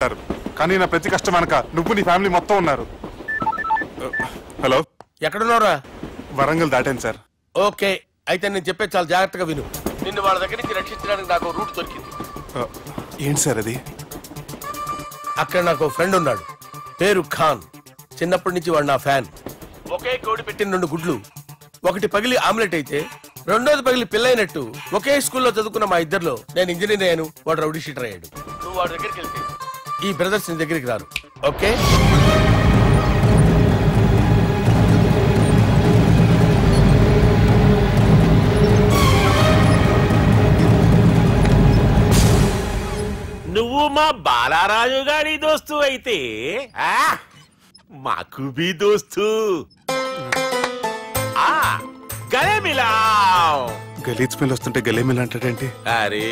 అంటారు, కానీ నా ప్రతి కష్టం వెనక నువ్వు నీ ఫ్యామిలీ మొత్తం ఉన్నారు. హలో, ఎక్కడున్నారా? వరంగల్ దాటాను సార్. ఓకే, అయితే నేను చెప్పే చాలా జాగ్రత్తగా విను. నిన్ను వాళ్ళ దగ్గర నుంచి రక్షించడానికి నాకు రూట్ దొరికింది. ఏంటి సార్ అది? అక్కడ నాకు ఫ్రెండ్ ఉన్నాడు, పేరు ఖాన్. చిన్నప్పటి నుంచి వాడు నా ఫ్యాన్. ఒకే కోడి పెట్టిన 2 గుడ్లు, ఒకటి పగిలి ఆమ్లెట్ అయితే రెండోది పగిలి పిల్లైనట్టు ఒకే స్కూల్లో చదువుకున్న మా ఇద్దరిలో నేను ఇంజనీర్ అయ్యాను, వాడు రౌడీ షీటర్ అయ్యాడు. నువ్వు వాడి దగ్గరికి వెళ్తే ఈ బ్రదర్స్ నీ దగ్గరికి రారు. ఓకే? నువ్వు మా బాలారాజు గారి దోస్తు అయితే మాకు బి దోస్తు. గలీజ్ స్మెల్ వస్తుంటే గలేమిల్ అంటాడేంటి? అరే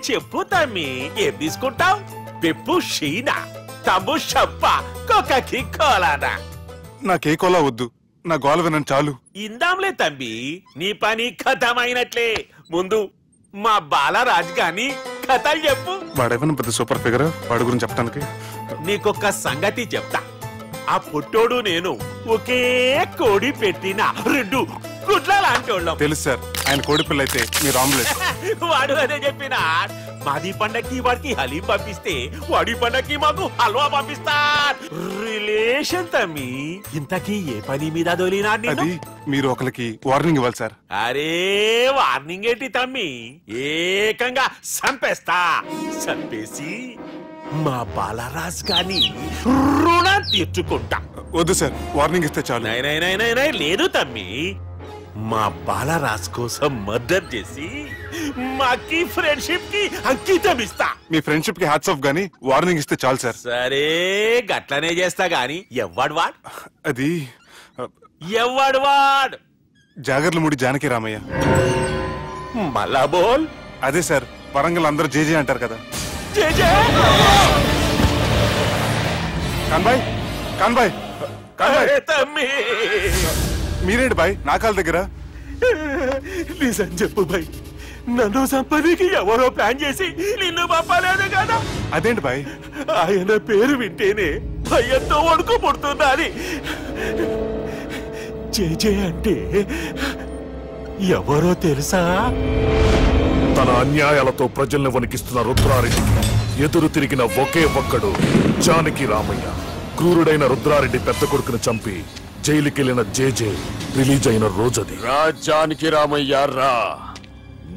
చెప్పు తమ్మి, ఏం తీసుకుంటావు? పెప్పు షీనా, తమ్ము షప్ప, కొకకి కోలానా? నాకే కోలా వద్దు, నా గోల వినను చాలు. ఇందాంలే తమ్మి, నీ పని ఖతమైనట్లే. ముందు మా బాలరాజు గాని కథలు చెప్పు. వాడేమన్నా పెద్ద సూపర్ ఫిగర్, వాడి గురించి చెప్పడానికి. నీకొక్క సంగతి చెప్తా. ఆ పుట్టోడు నేను ఒకే కోడి పెట్టిన 2 గుడ్ల లాంటోళ్ళం. తెలుసు సార్, ఆయన కోడి పిల్ల అయితే మీరు ఆమ్లెట్. వాడు అదే చెప్పిన. మాది పండక్కి వాడికి హలీం పంపిస్తే వాడి పండక్కి మాకు హల్వా పంపిస్తా. రిలేషన్ తమ్మి. ఇంతకీ ఏ పని మీద దొలినా? అది మీరు ఒకరికి వార్నింగ్ ఇవ్వాలి సార్. అరే వార్నింగ్ ఏంటి తమ్మి, ఏకంగా సంపేస్తా. సంపేసి మా బాలరాజ్ గాని రుణం తీర్చుకుంటా. వద్దు సార్, వార్నింగ్ ఇస్తే చాలు. లేదు తమ్మి, మా బాలరాజ్ కోసం మర్డర్ చేసి మాకి ఫ్రెండ్షిప్ కి అంకితం ఇస్తా. మీ ఫ్రెండ్షిప్ కి హ్యాట్స్ ఆఫ్ గానీ వార్నింగ్ ఇస్తే చాలు సార్. సరే గట్లనే చేస్తా గాని ఎవ్వడు వాడ్? అది ఎవ్వడు వాడ్? జాగర్లమూడి జానకి రామయ్య. మళ్ళా బోల్. అదే సార్, వరంగల్ అందరూ జేజే అంటారు కదా. కాన్బాయ్, కాన్బాయ్, కాన్బాయ్. తమ్మి మీరేంటి బాయ్ నా కాళ్ళ దగ్గర? నిజం చెప్పు బాయ్, నన్ను సంపదికి ఎవరో ప్లాన్ చేసి నిన్ను పంపలేదు కదా? అదేంటి బాయ్? ఆయన పేరు వింటేనే భయంతో వణుకు పుడుతున్నది. జేజే అంటే ఎవరో తెలుసా? తన అన్యాయాలతో ప్రజల్ని వణికిస్తున్న రుద్రారెడ్డికి ఎదురు తిరిగిన ఒకే ఒక్కడు జానకి రామయ్య. క్రూరుడైన రుద్రారెడ్డి పెద్ద కొడుకును చంపి జైలుకెళ్లిన జేజే రిలీజ్ అయిన రోజది. జానకి రామయ్య రా,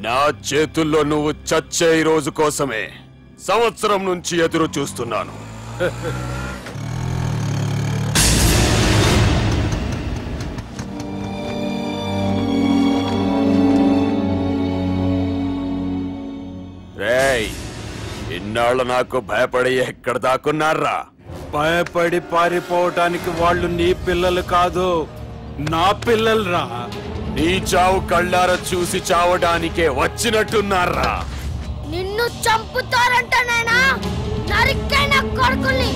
నా చేతుల్లో నువ్వు చచ్చే రోజు కోసమే సంవత్సరం నుంచి ఎదురు చూస్తున్నాను. రేయ్, ఇన్నాళ్ళు నాకు భయపడి ఎక్కడ దాక్కున్నారా? భయపడి పారిపోవటానికి వాళ్ళు నీ పిల్లలు కాదు, నా పిల్లలు రా. నీ చావు కళ్ళారా చూసి చావడానికే వచ్చినట్టున్నారా? నిన్ను చంపుతారంటనేనా నరికైన కొడుకుల్ని.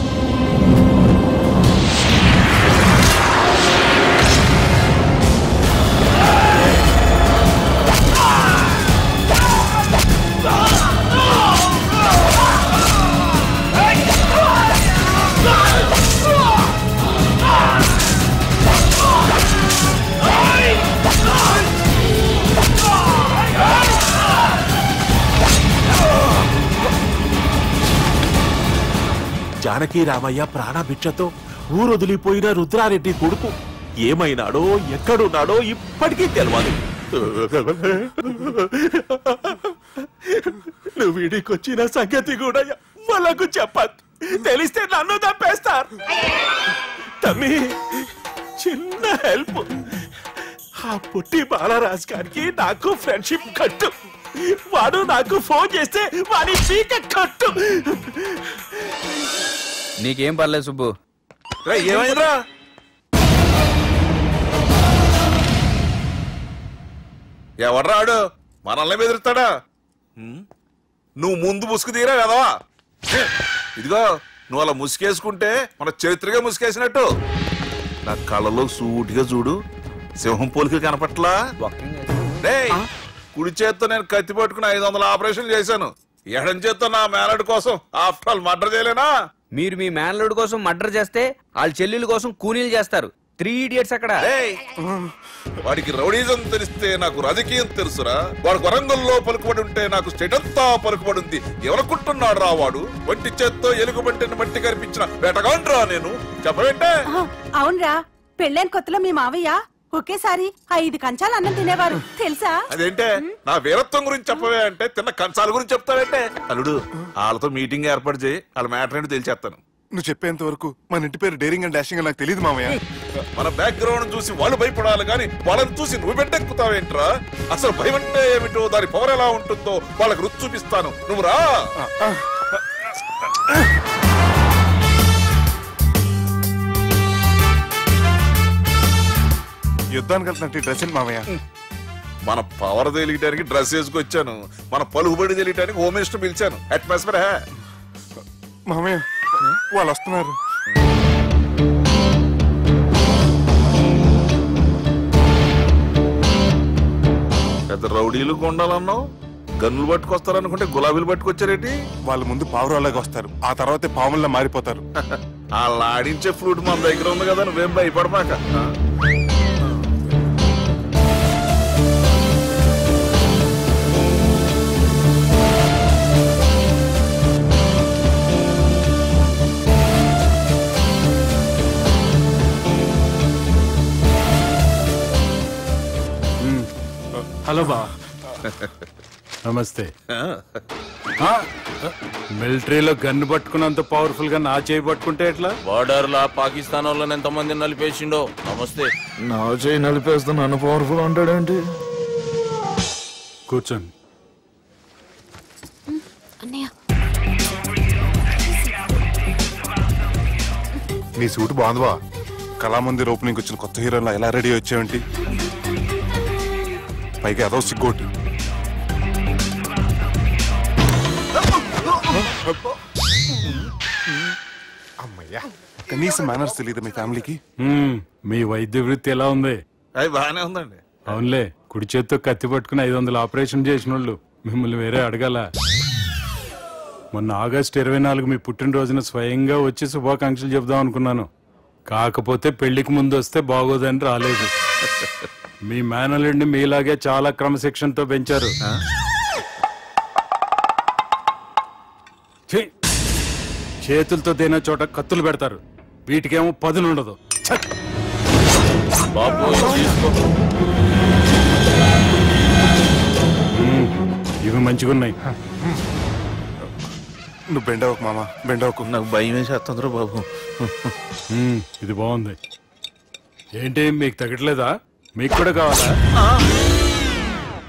జానకి రామయ్య ప్రాణభిక్షతో ఊరొదిలిపోయిన రుద్రారెడ్డి కొడుకు ఏమైనాడో ఎక్కడున్నాడో ఇప్పటికీ తెలియదు. నువ్వు వీడికొచ్చిన సంగతి కూడా వాళ్ళకు చెప్పదు. తెలిస్తే నన్ను తప్పేస్తారు. తమ్మి చిన్న హెల్ప్, ఆ పుట్టి బాలరాజ్ గారికి నాకు ఫ్రెండ్షిప్ కట్టు. వాడు నాకు ఫోన్ చేస్తే వాడి పీక కట్టు. నీకేం పర్లేదు సుబ్బు. ఏమైందిరా? ఎవర్రాడు మనల్ని బెదిరిస్తాడా? నువ్వు ముందు ముసుగు తీరా కదవా? ఇదిగో నువ్వు అలా ముసుకేసుకుంటే మన చరిత్రగా ముసుకేసినట్టు. నా కళ్ళలో సూటిగా చూడు, సింహం పోలిక కనపట్లా? కుడి చేత్తో నేను కత్తి పట్టుకుని 500 ఆపరేషన్ చేశాను. ఎడం చేత్తో నా మేనడు కోసం ఆఫ్టర్ ఆల్ మర్డర్ చేయలేనా? మీరు మీ మేనల్లుడి కోసం మర్డర్ చేస్తే వాళ్ళ చెల్లెల కోసం కూనీలు చేస్తారు. 3 Idiots అక్కడ. వాడికి రౌడీజం తెలిస్తే నాకు రాజకీయం తెలుసురా. వాడు వరంగల్లో పలుకుబడి ఉంటే నాకు స్టేట్ అంతా పలుకుబడి ఉంది. ఎవరనుకుంటున్నాడు రా వాడు? వంటి చేత్తో ఎలుగుబంటిని మట్టి కనిపించిన వేటగాండ్రా నేను. చెప్పబెట్టే. అవునరా, పెళ్ళైన కొత్తలో మీ మావయ్య ఒకేసారి 5 కంచాలు అన్నం తినేవారు తెలుసా? అదేంటే నా వీరత్వం గురించి చెప్పవే అంటే తిన్న కంచాల గురించి చెప్తావేంటే? అల్లుడు వాళ్ళతో మీటింగ్ ఏర్పాటు చేయి, వాళ్ళ మ్యాటర్ ఏంటో తెలిసేస్తాను. నువ్వు చెప్పేంత వరకు మన ఇంటి పేరు డేరింగ్ అండ్ డాషింగ్ నాకు తెలియదు మామయ్య. మన బ్యాక్గ్రౌండ్ చూసి వాళ్ళు భయపడాలి కానీ వాళ్ళని చూసి నువ్వు బిడ్డెక్కుతావేంట్రా? అసలు భయం అంటే ఏమిటో, దాని పవర్ ఎలా ఉంటుందో వాళ్ళకి రుచి చూపిస్తాను. నువ్వు రా. యుద్ధానికి వెళ్తున్నట్టు డ్రెస్ ఏంటి మామయ్య? మన పవర్ తెలియటానికి డ్రెస్ వేసుకొచ్చాను, మన పలుకుబడి తెలియటానికి హోమ్ మినిస్టర్ పిలిచాను. అట్మాస్ఫియర్ మామయ్య వాళ్ళు వస్తున్నారు. పెద్ద రౌడీలు కొండాలన్నావు, గన్నులు పట్టుకొస్తారనుకుంటే గులాబీలు పట్టుకొచ్చారేంటి? వాళ్ళ ముందు పావురాలాగా వస్తారు, ఆ తర్వాతే పాముల్లా మారిపోతారు. వాళ్ళు ఆడించే ఫ్లూట్ మన దగ్గర ఉంది కదా, నువ్వేం భయపడమాక. హలో బా, నమస్తే. మిలిటరీలో గన్ను పట్టుకున్నంత పవర్ఫుల్ గా నా చేయి పట్టుకుంటే ఎట్లా? బార్డర్ లా పాకిస్తాన్ వాళ్ళని ఎంతమంది నలిపేసిండో. నమస్తే. నా చేయి నలిపేస్తా నన్ను పవర్ఫుల్ అంటాడేంటి? కూర్చోండి. నీ సూట్ బాగుందివా. కళామందిర్ ఓపెనింగ్ వచ్చిన కొత్త హీరోలా ఎలా రెడీ వచ్చావేంటి? పైగా అదో సిగ్గోటి. అమ్మయ్యా, కనీసం మేనర్స్ తెలియదు మీ ఫ్యామిలీకి. మీ వైద్య వృత్తి ఎలా ఉంది? అది బాగానే ఉందండి. అవునులే, కుడి చేత్తో కత్తి పట్టుకుని 500 ఆపరేషన్ చేసిన వాళ్ళు మిమ్మల్ని వేరే అడగాల. మొన్న ఆగస్టు 24 మీ పుట్టినరోజున స్వయంగా వచ్చి శుభాకాంక్షలు చెప్దాం అనుకున్నాను. కాకపోతే పెళ్లికి ముందు వస్తే బాగోదని రాలేదు. మీ మేనల్లుడిని మీలాగే చాలా క్రమశిక్షణతో పెంచారు. చేతులతో దేనా చోట కత్తులు పెడతారు, వీటికేమో పదునుండదు. ఇవి మంచిగున్నాయి. నువ్వు బెండవకు మామ, బెండవకు. నాకు భయం వేసేస్తుందిరా బాబు. ఇది బాగుంది. ఏంటి మీకు తగ్గట్లేదా? మీకు కూడా కావాలా?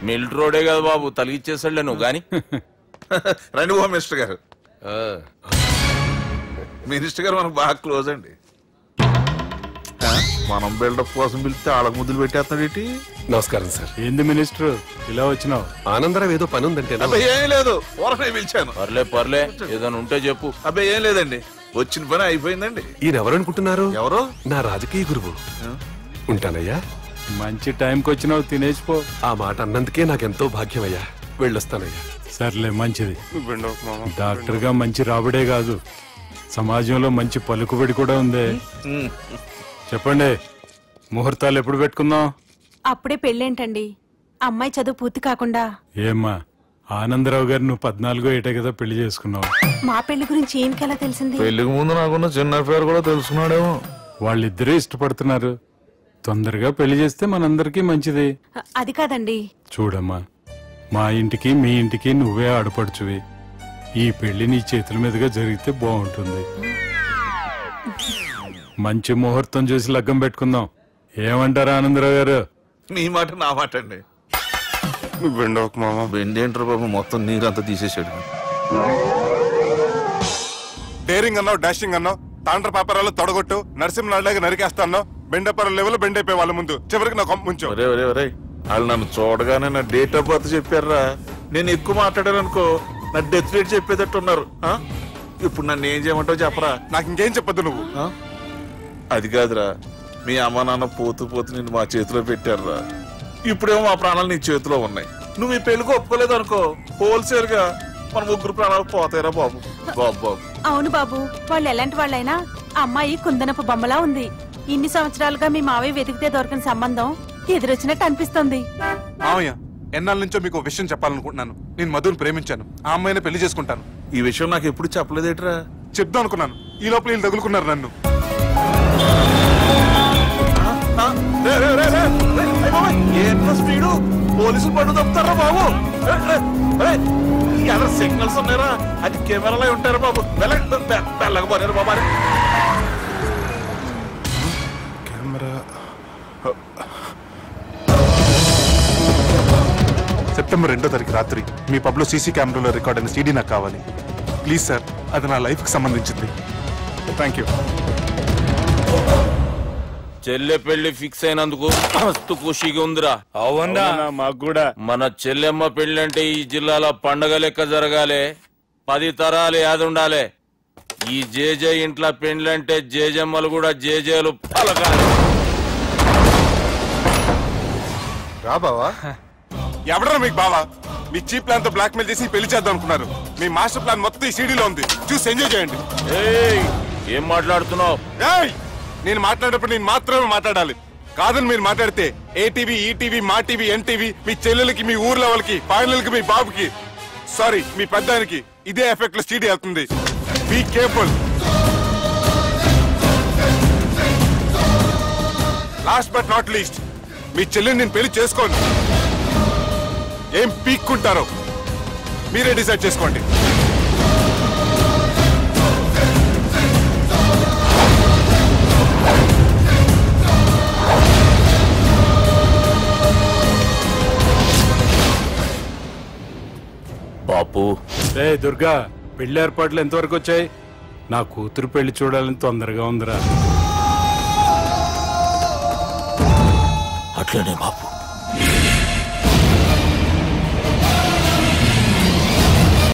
మిలిటరీ రోడే కదా బాబు, తలిగిచ్చేసాడులే నువ్వు గాని. రండి హోమ్ మినిస్టర్ గారు. మినిస్టర్ గారు మనకు బాగా క్లోజ్ అండి. మనం బిల్డప్ కోసం పిలిస్తే ఆళ్ళకు ముద్దులు పెట్టేస్తాడు ఏంటి? నమస్కారం సార్. ఏంది మినిస్టర్ ఇలా వచ్చినావు? ఆనందరావు ఏదో పని ఉందంటే. అబ్బాయి ఏం లేదు, ఊరనే పిలిచాను. పర్లే ఏదైనా ఉంటే చెప్పు. అబ్బాయి ఏం లేదండి, వచ్చిన పని అయిపోయిందండి. ఈయన ఎవరు అనుకుంటున్నారు? ఎవరు? నా రాజకీయ గురువు. ఉంటానయ్యా. మంచి టైంకి వచ్చినావు, తినేసిపో. ఆ మాట అన్నందుకే నాకెంతో భాగ్యమయ్యా. వెళ్ళొస్తానయ్యా. సర్లే, మంచిది. బెండవకు మామ. డాక్టర్ గా మంచి రాబడే కాదు, సమాజంలో మంచి పలుకుబడి కూడా ఉంది. చెప్పండి, ముహూర్తాలు ఎప్పుడు పెట్టుకుందాం? అప్పుడే పెళ్ళేంటండి, అమ్మాయి చదువు పూర్తి కాకుండా. ఏమ్మా, ఆనందరావు గారు నువ్వు 14 ఏటే కదా పెళ్లి చేసుకున్నావు. మా పెళ్లి గురించి ఈయనకెలా తెలిసింది? పెళ్లికి ముందు నాకున్న చిన్న పేరు కూడా తెలుసుకున్నాడేమో. వాళ్ళిద్దరే ఇష్టపడుతున్నారు, తొందరగా పెళ్లి చేస్తే మనందరికీ మంచిది. అది కాదండి. చూడమ్మా, మా ఇంటికి మీ ఇంటికి నువ్వే ఆడపడుచువి. ఈ పెళ్లి నీ చేతుల మీదుగా జరిగితే బాగుంటుంది. మంచి ముహూర్తం చూసి లగ్గం పెట్టుకుందాం. ఏమంటారా ఆనందరావు గారు? మీ మాట నా మాట అండి. బెండవకు మామ. బెండేంటారు బాబు, మొత్తం నీరంతా తీసేసాడు. డేరింగ్ అన్నావు, డాషింగ్ అన్నావు, తాండ్ర పాపరాలు తొడగొట్టు, నరసింహలాగా నరికేస్తా అన్నావు. బెండపర లెవెల్ బెండ్ అయిపోయి వాళ్ళ ముందు చివరికి నా కొంప ముంచు. వాళ్ళు నన్ను చూడగానే నా డేట్ ఆఫ్ బర్త్ చెప్పారా? నేను ఎక్కువ మాట్లాడాను అనుకో, నా డెత్ రేట్ చెప్పేటట్టు ఉన్నారు. ఇప్పుడు నన్ను ఏం చేయమంటావు చెప్పరా? నాకు ఇంకేం చెప్పద్దు నువ్వు. అది కాదురా, మీ అమ్మ నాన్న పోతూ నిన్ను మా చేతిలో పెట్టారురా. ఇప్పుడేమో మా ప్రాణాలు నీ చేతిలో ఉన్నాయి. నువ్వు ఈ పెళ్లికి ఒప్పుకోలేదు అనుకో, హోల్సేల్ గా మన ముగ్గురు ప్రాణాలు పోతాయిరా బాబు. బాబు అవును బాబు, వాళ్ళు ఎలాంటి వాళ్ళైనా అమ్మాయి కుందనపు బొమ్మలా ఉంది. ఇన్ని సంవత్సరాలుగా మీ మావయ్య వెతికితే దొరకని సంబంధం ఎదురొచ్చినట్టు అనిపిస్తుంది. మావయ్య, ఎన్నాళ్ళ నుంచో మీకు ఒక విషయం చెప్పాలనుకుంటున్నాను. నేను మధుని ప్రేమించాను. ఆ అమ్మాయిని పెళ్లి చేసుకుంటాను. ఈ విషయం నాకు ఎప్పుడు చెప్పలేదేట్రా? చెప్దాం అనుకున్నాను. ఈ లోపల వీళ్ళు తగులుకున్నారు నన్ను. ఏంట్రా స్పీడు? పోలీసులు పట్టు తప్పుతారా బాబు? ఎలా సిగ్నల్స్ ఉన్నారా? అది కెమెరాలో ఉంటారా బాబు? వెళ్ళకపోయారు బాబా. కెమెరా సెప్టెంబర్ 2వ తారీఖు రాత్రి మీ పబ్లో సీసీ కెమెరాలో రికార్డ్ అయిన సీడీ నాకు కావాలి. ప్లీజ్ సార్, అది నా లైఫ్కి సంబంధించింది. Thank you. చెల్లె పెళ్లి ఫిక్స్ అయినందుకు మస్తు ఖుషిగా ఉందిరా. అవునా? మాకు కూడా. మన చెల్లెమ్మ పెళ్లి అంటే ఈ జిల్లాలో పండగ లెక్క జరగాలి. 10 తరాలు యాదుండాలి. ఈ జేజే ఇంట్లో పెళ్లంటే జేజమ్మలు కూడా జేజేలు పలకాలి. రా బావా. ఎవడరా మీకు బావా? మీ చీప్ ప్లాన్ తో బ్లాక్ మెయిల్ చేసి పెళ్లి చేద్దాం అనుకున్నారు. మీ మాస్టర్ ప్లాన్ మొత్తం ఈ సీడీలో ఉంది. చూసి ఎంజాయ్ చేయండి. ఏం మాట్లాడుతున్నావు? నేను మాట్లాడేటప్పుడు నేను మాత్రమే మాట్లాడాలి. కాదని మీరు మాట్లాడితే ఏటీవీ, ఈటీవీ, మా టీవీ, ఎన్టీవీ, మీ చెల్లెలకి, మీ ఊర్లో వాళ్ళకి, ఫైనల్కి మీ బాబుకి, సారీ మీ పెద్దానికి ఇదే ఎఫెక్ట్ లో సీడీ అవుతుంది. Be careful. Last but not least, మీ చెల్లెని నేను పెళ్లి చేసుకోను. ఏం పీక్కుంటారో మీరే డిసైడ్ చేసుకోండి. బాపు. దుర్గా, పెళ్లి ఏర్పాట్లు ఎంతవరకు వచ్చాయి? నా కూతురు పెళ్లి చూడాలని తొందరగా ఉందిరా. అట్లనే బాపు.